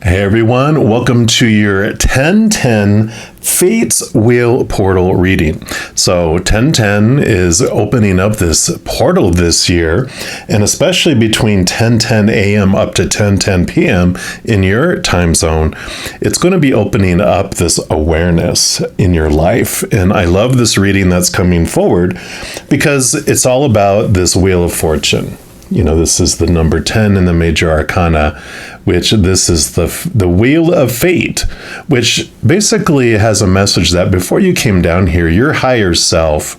Hey everyone, welcome to your 1010 Fates Wheel Portal reading. So 1010 is opening up this portal this year, and especially between 10:10 a.m. up to 10:10 p.m. in your time zone, it's going to be opening up this awareness in your life. And I love this reading that's coming forward because it's all about this Wheel of Fortune. You know, this is the number 10 in the major arcana, which this is the Wheel of Fate, which basically has a message that before you came down here, your higher self,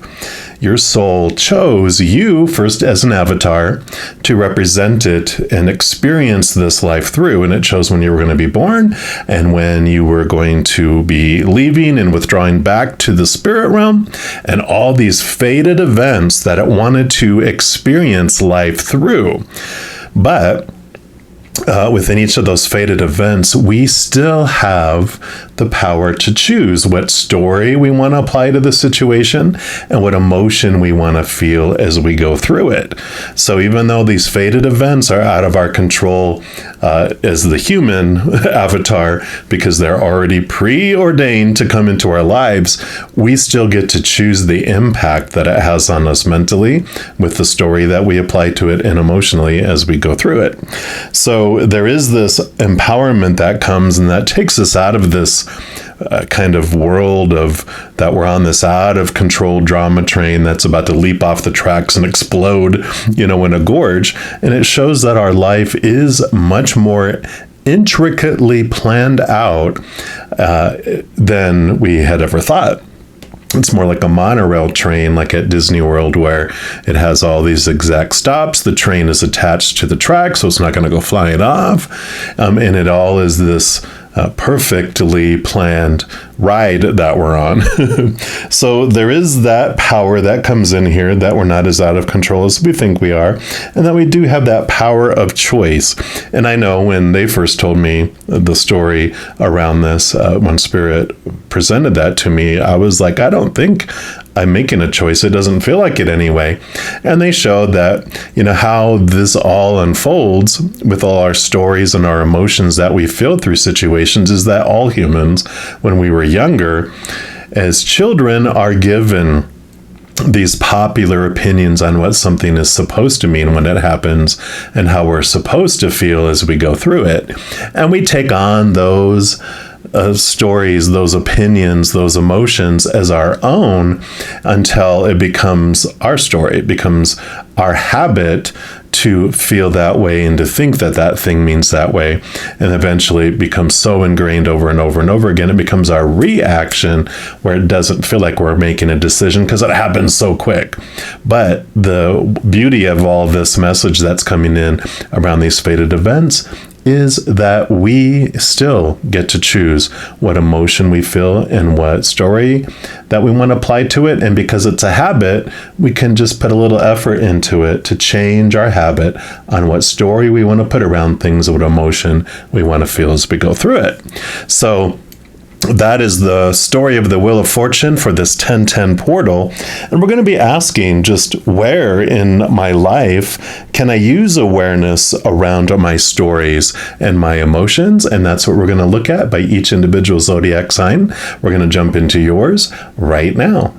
your soul chose you first as an avatar to represent it and experience this life through. And it chose when you were going to be born and when you were going to be leaving and withdrawing back to the spirit realm, and all these fated events that it wanted to experience life through. But within each of those fated events, we still have the power to choose what story we want to apply to the situation and what emotion we want to feel as we go through it. So even though these fated events are out of our control as the human avatar, because they're already preordained to come into our lives, we still get to choose the impact that it has on us mentally with the story that we apply to it and emotionally as we go through it. So there is this empowerment that comes and that takes us out of this kind of world of that we're on this out of control drama train that's about to leap off the tracks and explode, in a gorge. And it shows that our life is much more intricately planned out than we had ever thought. It's more like a monorail train, like at Disney World, where it has all these exact stops. The train is attached to the track, so it's not going to go flying off. And it all is this perfectly planned ride that we're on. So there is that power that comes in here, that we're not as out of control as we think we are, and that we do have that power of choice. And I know when they first told me the story around this, when Spirit presented that to me, I was like, I don't think I'm making a choice. It doesn't feel like it anyway. And they showed that, how this all unfolds with all our stories and our emotions that we feel through situations is that all humans, when we were younger, as children, are given these popular opinions on what something is supposed to mean when it happens and how we're supposed to feel as we go through it. And we take on those stories, those opinions, those emotions as our own until it becomes our story. It becomes our habit to feel that way and to think that that thing means that way. And eventually it becomes so ingrained over and over and over again, it becomes our reaction where it doesn't feel like we're making a decision because it happens so quick. But the beauty of all this message that's coming in around these fated events is that we still get to choose what emotion we feel and what story that we want to apply to it. And because it's a habit, we can just put a little effort into it to change our habit on what story we want to put around things, what emotion we want to feel as we go through it. So that is the story of the Wheel of Fortune for this 1010 portal. And we're going to be asking just where in my life can I use awareness around my stories and my emotions? And that's what we're going to look at by each individual zodiac sign. We're going to jump into yours right now.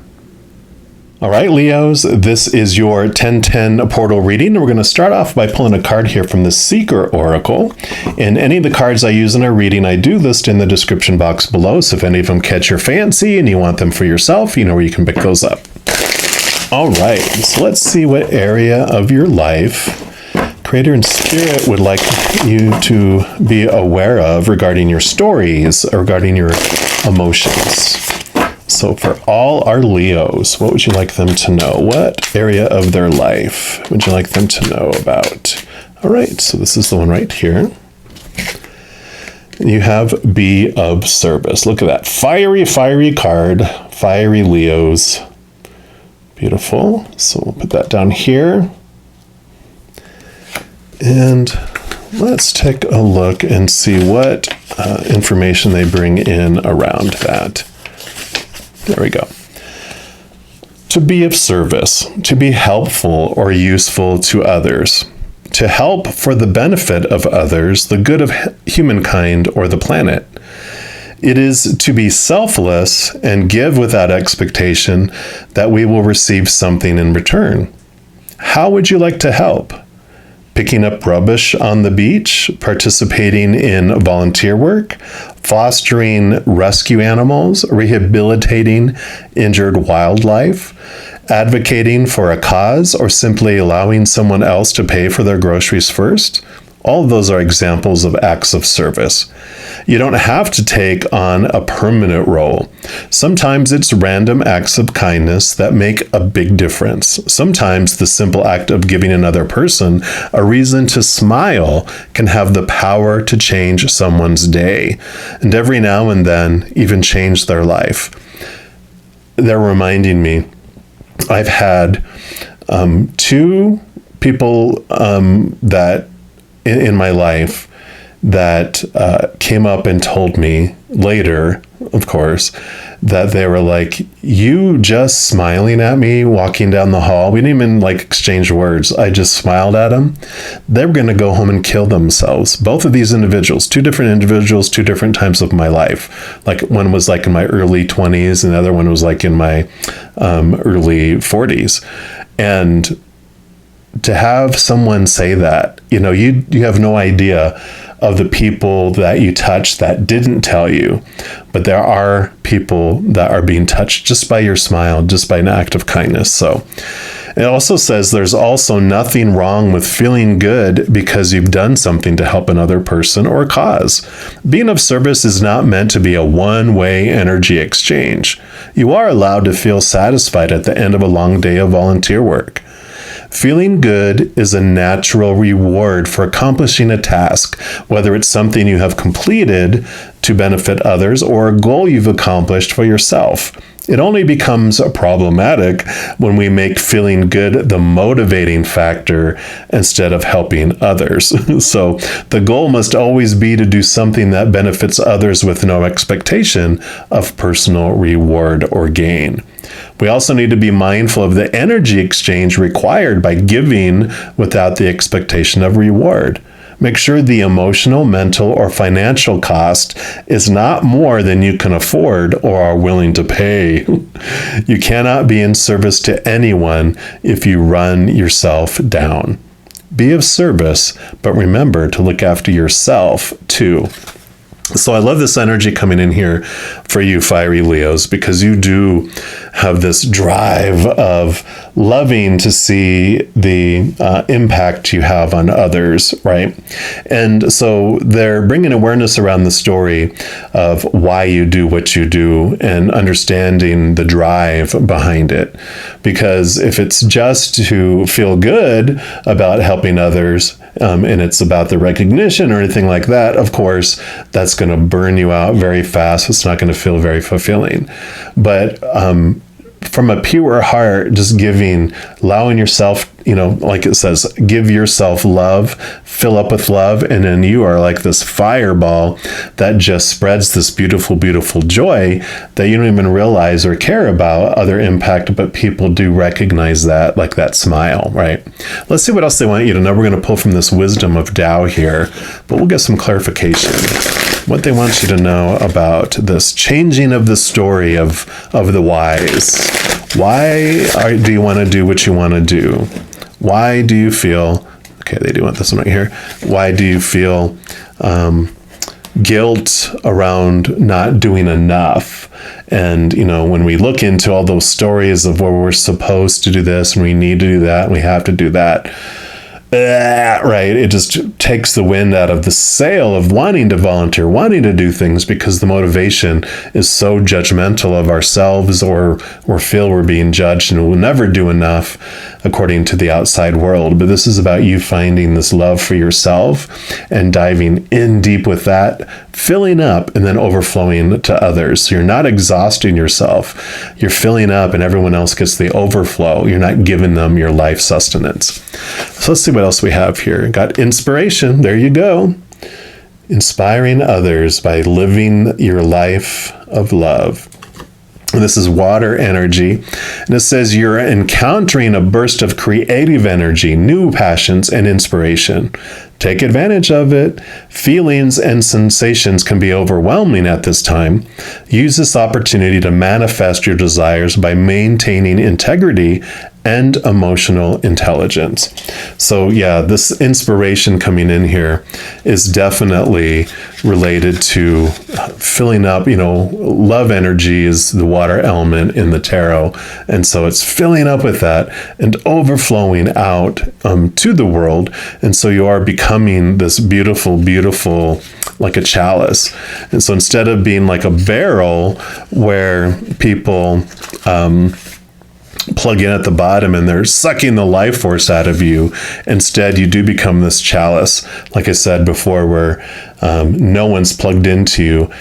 All right, Leos, this is your 1010 portal reading. We're going to start off by pulling a card here from the Seeker Oracle. And any of the cards I use in a reading, I do list in the description box below. So if any of them catch your fancy and you want them for yourself, you know where you can pick those up. All right, so let's see what area of your life Creator and Spirit would like you to be aware of regarding your stories, or regarding your emotions. So for all our Leos, what would you like them to know? What area of their life would you like them to know about? All right, so this is the one right here. You have Be of Service. Look at that. Fiery, fiery card. Fiery Leos. Beautiful. So we'll put that down here. And let's take a look and see what information they bring in around that. There we go. To be of service, to be helpful or useful to others. to help for the benefit of others, the good of humankind, or the planet. It is to be selfless and give without expectation that we will receive something in return. How would you like to help? Picking up rubbish on the beach, participating in volunteer work, fostering rescue animals, rehabilitating injured wildlife, advocating for a cause, or simply allowing someone else to pay for their groceries first? All of those are examples of acts of service. You don't have to take on a permanent role. Sometimes it's random acts of kindness that make a big difference. Sometimes the simple act of giving another person a reason to smile can have the power to change someone's day, and every now and then even change their life. They're reminding me, I've had two people that in my life that came up and told me later, of course, that they were like, you just smiling at me walking down the hall. We didn't even exchange words. I just smiled at them. They were going to go home and kill themselves. Both of these individuals, two different individuals, two different times of my life. One was in my early 20s and the other one was in my early 40s. And to have someone say that, you have no idea of the people that you touch that didn't tell you, but there are people that are being touched just by your smile, just by an act of kindness. So it also says there's also nothing wrong with feeling good because you've done something to help another person or cause. Being of service is not meant to be a one-way energy exchange. You are allowed to feel satisfied at the end of a long day of volunteer work. Feeling good is a natural reward for accomplishing a task, whether it's something you have completed to benefit others or a goal you've accomplished for yourself. It only becomes problematic when we make feeling good the motivating factor instead of helping others. So the goal must always be to do something that benefits others with no expectation of personal reward or gain. We also need to be mindful of the energy exchange required by giving without the expectation of reward. Make sure the emotional, mental, or financial cost is not more than you can afford or are willing to pay. You cannot be in service to anyone if you run yourself down. Be of service, but remember to look after yourself too. So I love this energy coming in here for you, fiery Leos, because you do have this drive of loving to see the impact you have on others, right? And so they're bringing awareness around the story of why you do what you do and understanding the drive behind it. Because if it's just to feel good about helping others, and it's about the recognition or anything like that, of course, that's going to burn you out very fast. It's not going to feel very fulfilling. But from a pure heart, just giving, allowing yourself, like it says, give yourself love, fill up with love, and then you are like this fireball that just spreads this beautiful, beautiful joy that you don't even realize or care about other impact, but people do recognize that, like that smile, right? Let's see what else they want you to know. We're going to pull from this wisdom of Tao here, but we'll get some clarification. What they want you to know about this changing of the story of the whys. Why do you want to do what you want to do? Why do you feel, okay, they do want this one right here. Why do you feel guilt around not doing enough? And, when we look into all those stories of where we're supposed to do this and we need to do that and we have to do that, right, it just takes the wind out of the sail of wanting to volunteer, wanting to do things, because the motivation is so judgmental of ourselves, or feel we're being judged and we'll never do enough according to the outside world. But this is about you finding this love for yourself and diving in deep with that, filling up and then overflowing to others. So you're not exhausting yourself. You're filling up and everyone else gets the overflow. You're not giving them your life sustenance. So let's see what else we have here. Got inspiration. There you go. Inspiring others by living your life of love. This is water energy. And it says you're encountering a burst of creative energy, new passions, and inspiration. Take advantage of it. Feelings and sensations can be overwhelming at this time. Use this opportunity to manifest your desires by maintaining integrity and emotional intelligence. So yeah, this inspiration coming in here is definitely related to filling up, love energy is the water element in the tarot. And so it's filling up with that and overflowing out to the world. And so you are becoming this beautiful, beautiful, like a chalice. And so instead of being like a barrel where people, plug in at the bottom and they're sucking the life force out of you. Instead, you do become this chalice, like I said before, where no one's plugged into you.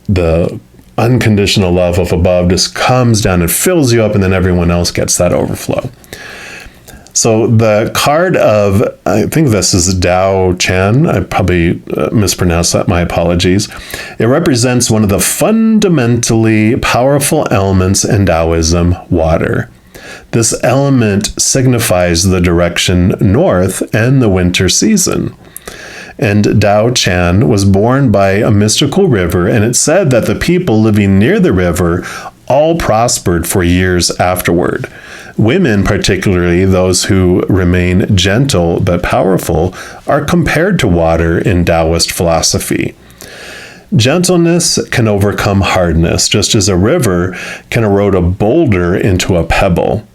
The unconditional love of above just comes down and fills you up, and then everyone else gets that overflow. So the card of, I think this is Dao Chan. I probably mispronounced that. My apologies. It represents one of the fundamentally powerful elements in Taoism, water. This element signifies the direction north and the winter season. And Dao Chan was born by a mystical river, and it's said that the people living near the river all prospered for years afterward. Women, particularly those who remain gentle but powerful, are compared to water in Taoist philosophy. Gentleness can overcome hardness, just as a river can erode a boulder into a pebble.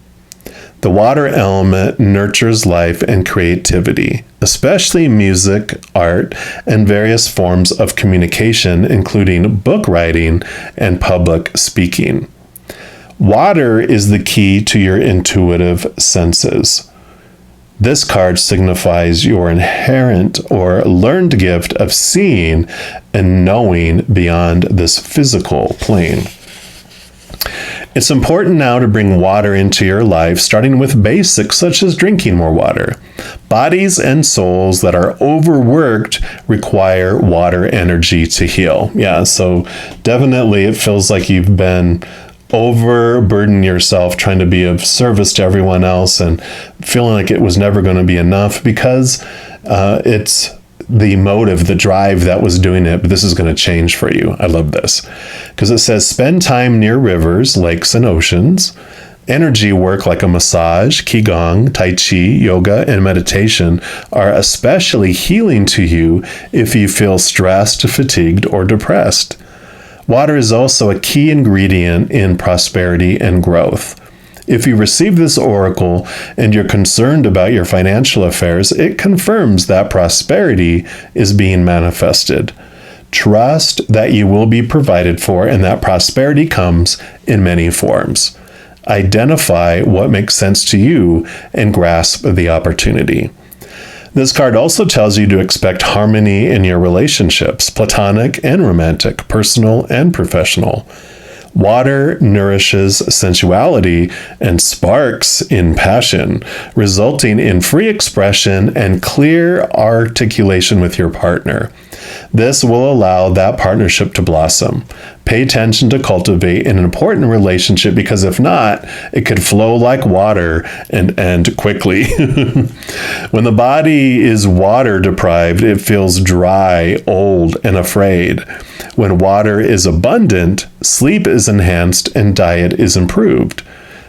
The water element nurtures life and creativity, especially music, art, and various forms of communication, including book writing and public speaking. Water is the key to your intuitive senses. This card signifies your inherent or learned gift of seeing and knowing beyond this physical plane. It's important now to bring water into your life, starting with basics such as drinking more water. Bodies and souls that are overworked require water energy to heal. Yeah, so definitely it feels like you've been overburden yourself trying to be of service to everyone else and feeling like it was never going to be enough because it's the motive, the drive that was doing it, but this is going to change for you. I love this because it says spend time near rivers, lakes, and oceans. Energy work like a massage, qigong, tai chi, yoga, and meditation are especially healing to you if you feel stressed, fatigued, or depressed. Water is also a key ingredient in prosperity and growth. If you receive this oracle and you're concerned about your financial affairs, it confirms that prosperity is being manifested. Trust that you will be provided for and that prosperity comes in many forms. Identify what makes sense to you and grasp the opportunity. This card also tells you to expect harmony in your relationships, platonic and romantic, personal and professional. Water nourishes sensuality and sparks in passion, resulting in free expression and clear articulation with your partner. This will allow that partnership to blossom. Pay attention to cultivate an important relationship because if not, it could flow like water and end quickly. When the body is water deprived, it feels dry, old, and afraid. When water is abundant, sleep is enhanced and diet is improved.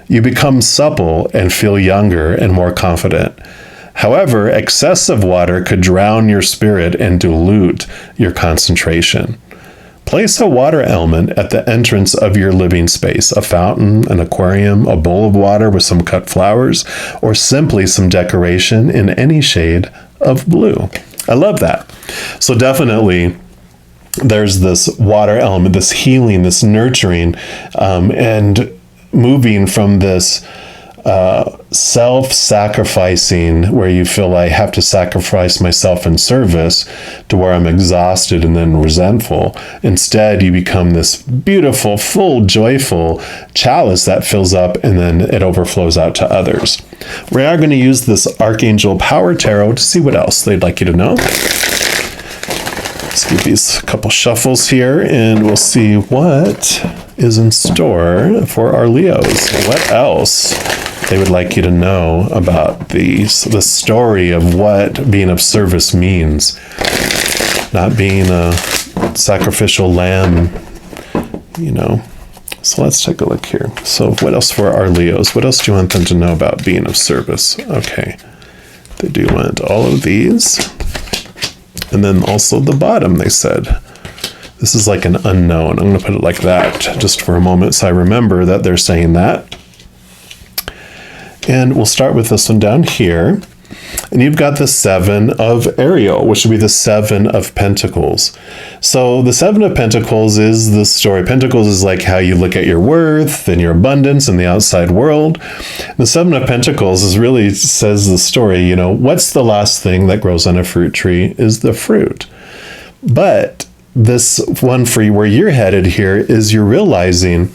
You become supple and feel younger and more confident. However, excessive water could drown your spirit and dilute your concentration. Place a water element at the entrance of your living space, a fountain, an aquarium, a bowl of water with some cut flowers, or simply some decoration in any shade of blue. I love that. So definitely, there's this water element, this healing, this nurturing, and moving from this self-sacrificing where you feel I have to sacrifice myself in service to where I'm exhausted and then resentful. Instead, you become this beautiful, full, joyful chalice that fills up and then it overflows out to others. We are going to use this Archangel Power Tarot to see what else they'd like you to know. Let's give these a couple shuffles here, and we'll see what is in store for our Leos. What else they would like you to know about the story of what being of service means. Not being a sacrificial lamb, you know. So let's take a look here. So what else for our Leos? What else do you want them to know about being of service? Okay. They do want all of these. And then also the bottom, they said. This is like an unknown. I'm going to put it like that just for a moment so I remember that they're saying that. And we'll start with this one down here. And you've got the 7 of Ariel, which would be the 7 of Pentacles. So the 7 of Pentacles is the story. Pentacles is like how you look at your worth and your abundance in the outside world. The 7 of Pentacles is really says the story, you know, what's the last thing that grows on a fruit tree is the fruit. But this one for you, where you're headed here is you're realizing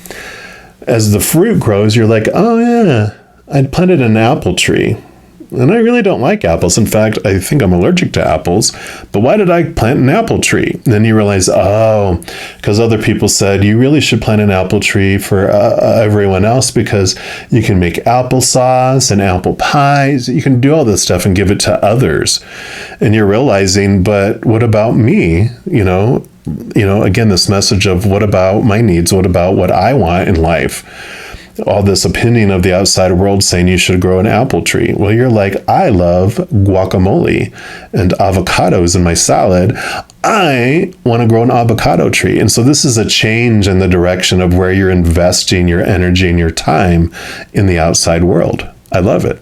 as the fruit grows, you're like, oh yeah, I planted an apple tree. And I really don't like apples. In fact, I think I'm allergic to apples. But why did I plant an apple tree? And then you realize, oh, because other people said you really should plant an apple tree for everyone else because you can make applesauce and apple pies. You can do all this stuff and give it to others. And you're realizing, but what about me? You know, again, this message of what about my needs? What about what I want in life? All this opinion of the outside world saying you should grow an apple tree. Well, you're like, I love guacamole and avocados in my salad. I want to grow an avocado tree. And so this is a change in the direction of where you're investing your energy and your time in the outside world. I love it.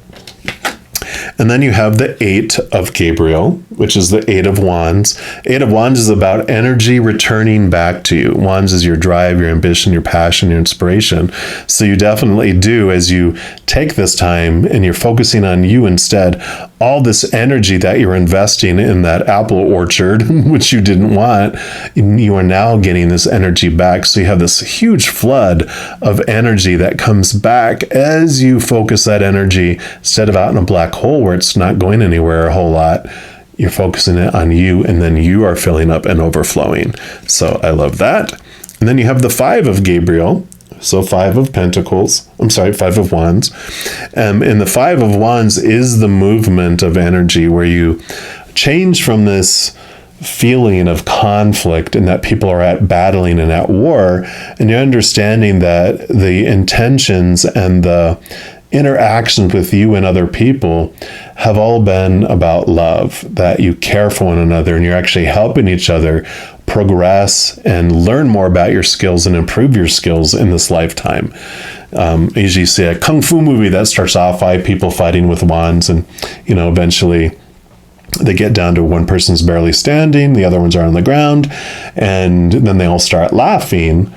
And then you have the 8 of Gabriel, which is the 8 of Wands. 8 of Wands is about energy returning back to you. Wands is your drive, your ambition, your passion, your inspiration. So you definitely do, as you take this time and you're focusing on you instead, all this energy that you're investing in that apple orchard, which you didn't want, you are now getting this energy back. So you have this huge flood of energy that comes back as you focus that energy instead of out in a black hole where it's not going anywhere a whole lot. You're focusing it on you, and then you are filling up and overflowing. So I love that. And then you have the 5 of Gabriel. So 5 of Pentacles, 5 of Wands. And the 5 of Wands is the movement of energy where you change from this feeling of conflict and that people are at battling and at war, and you're understanding that the intentions and the interactions with you and other people have all been about love, that you care for one another and you're actually helping each other progress and learn more about your skills and improve your skills in this lifetime. As you see a kung fu movie that starts off 5 people fighting with wands, and eventually they get down to one person's barely standing, the other ones are on the ground, and then they all start laughing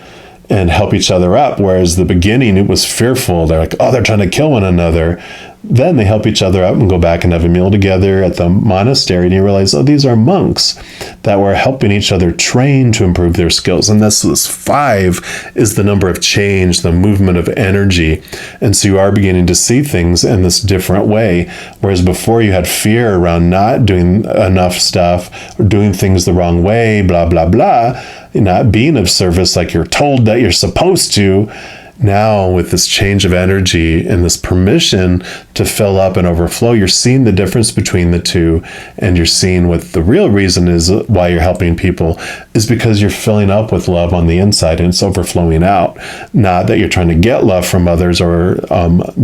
and help each other up. Whereas the beginning, it was fearful. They're like, oh, they're trying to kill one another. Then they help each other up and go back and have a meal together at the monastery. And you realize, oh, these are monks that were helping each other train to improve their skills. And this 5 is the number of change, the movement of energy. And so you are beginning to see things in this different way. Whereas before you had fear around not doing enough stuff or doing things the wrong way, blah, blah, blah, not being of service like you're told that you're supposed to. Now, with this change of energy and this permission to fill up and overflow, you're seeing the difference between the two, and you're seeing what the real reason is why you're helping people is because you're filling up with love on the inside and it's overflowing out. Not that you're trying to get love from others or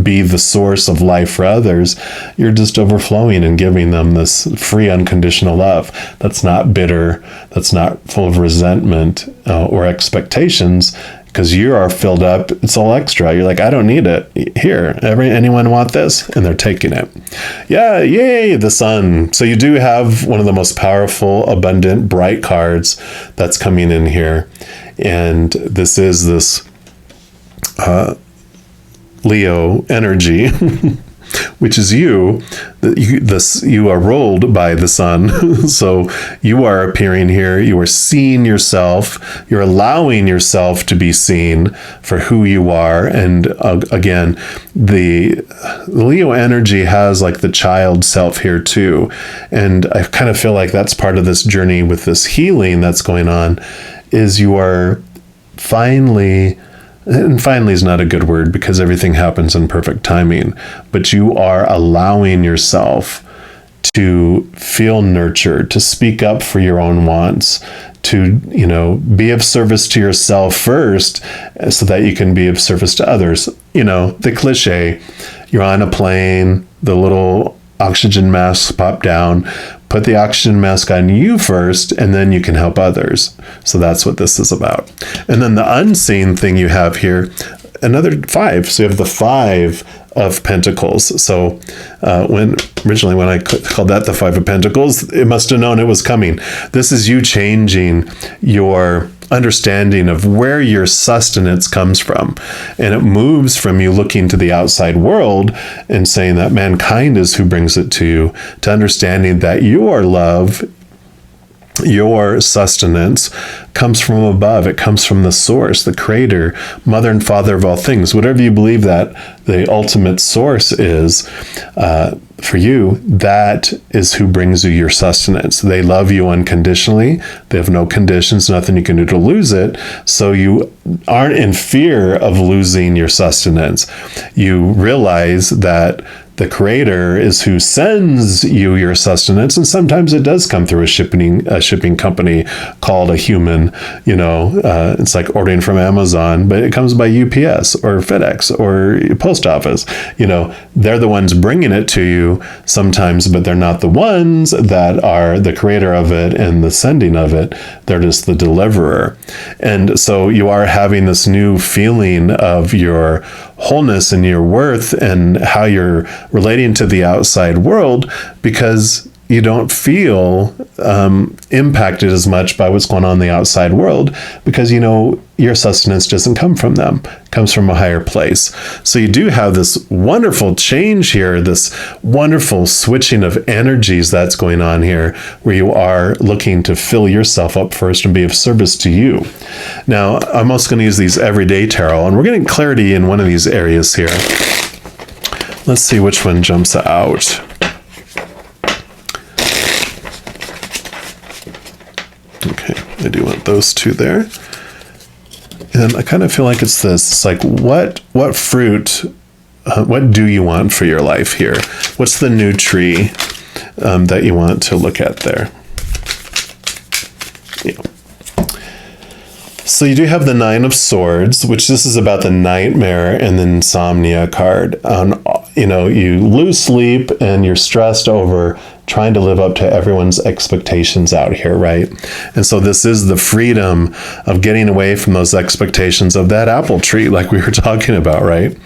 be the source of life for others. You're just overflowing and giving them this free, unconditional love. That's not bitter. That's not full of resentment or expectations. Because you are filled up, it's all extra. You're like, I don't need it. Here, anyone want this? And they're taking it. Yeah, yay, the sun. So you do have one of the most powerful, abundant, bright cards that's coming in here. And this is this Leo energy. which is you. You are ruled by the sun. So you are appearing here. You are seeing yourself. You're allowing yourself to be seen for who you are. And again, the Leo energy has like the child self here too. And I kind of feel like that's part of this journey with this healing that's going on, is you are finally, and finally is not a good word because everything happens in perfect timing, but you are allowing yourself to feel nurtured, to speak up for your own wants, to, be of service to yourself first so that you can be of service to others. The cliche, you're on a plane, the little oxygen masks pop down, put the oxygen mask on you first, and then you can help others. So that's what this is about. And then the unseen thing you have here, another 5. So you have the 5 of Pentacles. So when I called that the 5 of Pentacles, it must have known it was coming. This is you changing your understanding of where your sustenance comes from. And it moves from you looking to the outside world and saying that mankind is who brings it to you, to understanding that your love, your sustenance comes from above. It comes from the source, the creator, mother and father of all things. Whatever you believe that the ultimate source is, for you, that is who brings you your sustenance. They love you unconditionally. They have no conditions, nothing you can do to lose it. So you aren't in fear of losing your sustenance. You realize that the creator is who sends you your sustenance, and sometimes it does come through a shipping company called a human. It's like ordering from Amazon, but it comes by UPS or FedEx or post office. They're the ones bringing it to you sometimes, but they're not the ones that are the creator of it and the sending of it. They're just the deliverer. And so you are having this new feeling of your wholeness and your worth and how you're relating to the outside world, because you don't feel impacted as much by what's going on in the outside world, because your sustenance doesn't come from them. It comes from a higher place. So you do have this wonderful change here, this wonderful switching of energies that's going on here, where you are looking to fill yourself up first and be of service to you. Now, I'm also going to use these everyday tarot, and we're getting clarity in one of these areas here. Let's see which one jumps out. Okay, I do want those 2 there. And I kind of feel like it's this. It's like, what fruit, what do you want for your life here? What's the new tree that you want to look at there? So you do have the 9 of Swords, which this is about the nightmare and the insomnia card. You lose sleep and you're stressed over trying to live up to everyone's expectations out here, right? And so this is the freedom of getting away from those expectations of that apple tree, like we were talking about, right?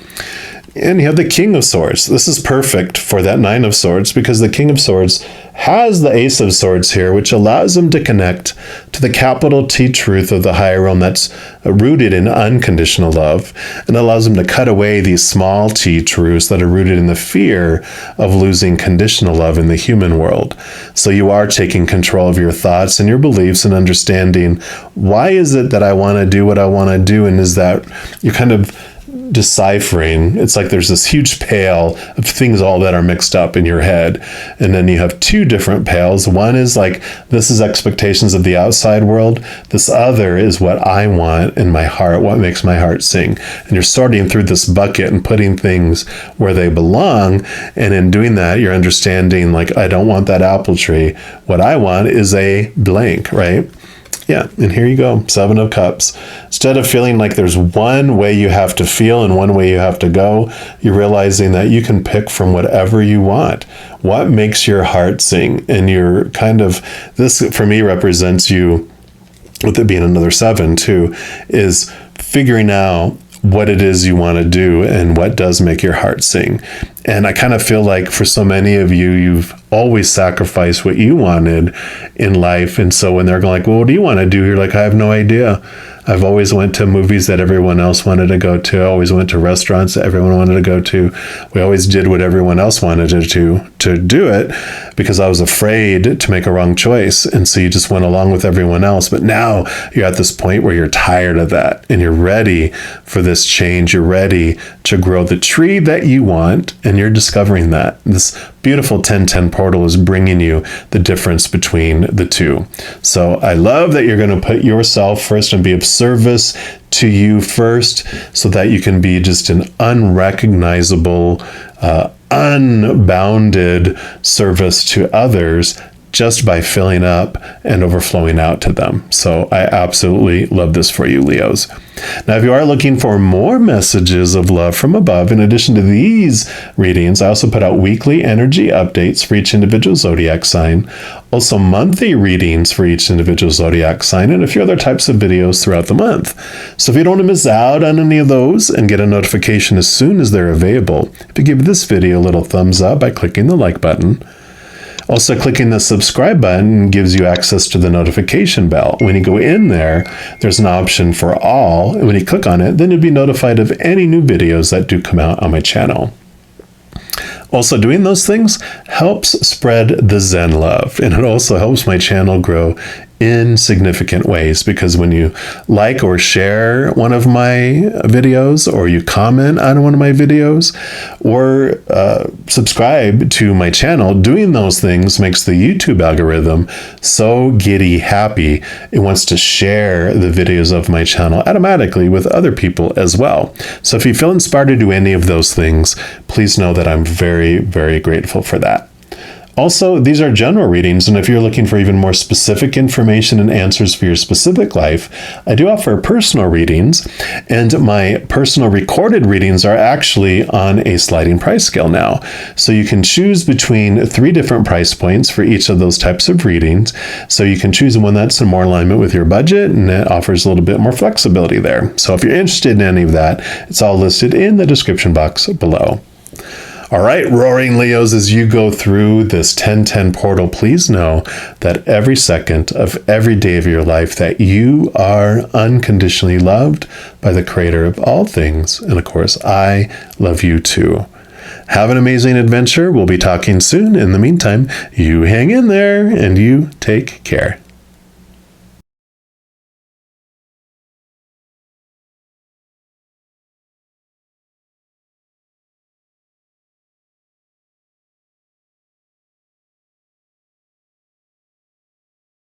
And you have the King of Swords. This is perfect for that 9 of Swords, because the King of Swords has the Ace of Swords here, which allows him to connect to the capital T truth of the higher realm that's rooted in unconditional love, and allows him to cut away these small T truths that are rooted in the fear of losing conditional love in the human world. So you are taking control of your thoughts and your beliefs and understanding, why is it that I want to do what I want to do? And is that you're kind of deciphering. It's like there's this huge pail of things all that are mixed up in your head, and then you have 2 different pails. One is like, this is expectations of the outside world. This other is what I want in my heart, what makes my heart sing. And you're sorting through this bucket and putting things where they belong, and in doing that, you're understanding, like, I don't want that apple tree. What I want is a blank, right? Yeah, and here you go, 7 of Cups. Instead of feeling like there's one way you have to feel and one way you have to go, you're realizing that you can pick from whatever you want. What makes your heart sing? And you're kind of, this for me represents you, with it being another 7 too, is figuring out what it is you want to do and what does make your heart sing. And I kind of feel like for so many of you, you've always sacrificed what you wanted in life. And so when they're going like, well, what do you want to do? You're like, I have no idea. I've always went to movies that everyone else wanted to go to. I always went to restaurants that everyone wanted to go to. We always did what everyone else wanted to do it because I was afraid to make a wrong choice. And so you just went along with everyone else. But now you're at this point where you're tired of that and you're ready for this change. You're ready to grow the tree that you want, and you're discovering that. This beautiful 1010 portal is bringing you the difference between the two. So I love that you're going to put yourself first and be of service to you first so that you can be just an unrecognizable, unbounded service to others just by filling up and overflowing out to them. So I absolutely love this for you, Leos. Now, if you are looking for more messages of love from above, in addition to these readings, I also put out weekly energy updates for each individual zodiac sign, also monthly readings for each individual zodiac sign, and a few other types of videos throughout the month. So if you don't want to miss out on any of those and get a notification as soon as they're available, if you give this video a little thumbs up by clicking the like button. Also, clicking the subscribe button gives you access to the notification bell. When you go in there, there's an option for all. And when you click on it, then you'll be notified of any new videos that do come out on my channel. Also, doing those things helps spread the Zen love, and it also helps my channel grow in significant ways, because when you like or share one of my videos, or you comment on one of my videos, or subscribe to my channel, doing those things makes the YouTube algorithm so giddy happy. It wants to share the videos of my channel automatically with other people as well. So if you feel inspired to do any of those things, please know that I'm very, very grateful for that. Also, these are general readings, and if you're looking for even more specific information and answers for your specific life, I do offer personal readings, and my personal recorded readings are actually on a sliding price scale now. So you can choose between 3 different price points for each of those types of readings. So you can choose one that's in more alignment with your budget, and it offers a little bit more flexibility there. So if you're interested in any of that, it's all listed in the description box below. All right, roaring Leos, as you go through this 1010 portal, please know that every second of every day of your life that you are unconditionally loved by the creator of all things. And of course, I love you too. Have an amazing adventure. We'll be talking soon. In the meantime, you hang in there and you take care.